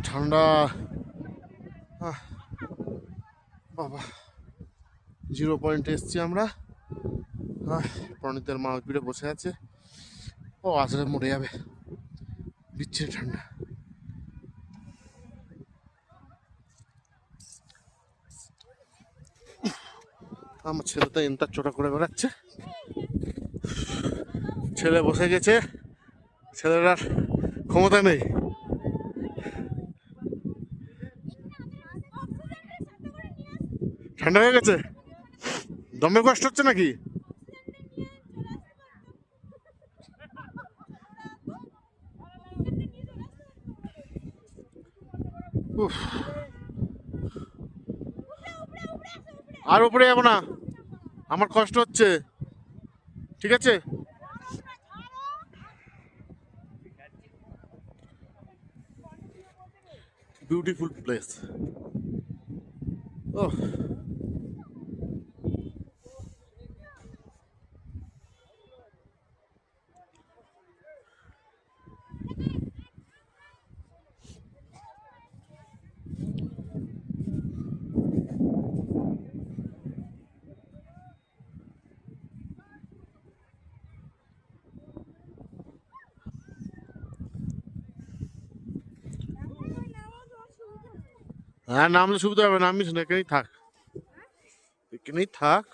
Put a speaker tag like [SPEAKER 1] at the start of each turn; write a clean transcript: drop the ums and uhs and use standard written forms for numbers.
[SPEAKER 1] ঠান্ডা। বাবা 0 পয়েন্টে এসছি আমরা। প্রণীতের মা ভিড়ে বসে আছে। ও আসলে মরে যাবে, বিচ্ছিরি ঠান্ডা। আমার ছেলে তো এন্তার চোটা করে বেড়াচ্ছে। ছেলে বসে গেছে, ছেলের আর ক্ষমতা নেই। ঠান্ডা হয়ে গেছে, দমে কষ্ট হচ্ছে নাকি? আর উপরে যাবো না, আমার কষ্ট হচ্ছে। ঠিক আছে, বিউটিফুল প্লেস। ও হ্যাঁ, নামলে সুবিধা হবে, নামিস না, এখানেই থাক, এখানেই থাক।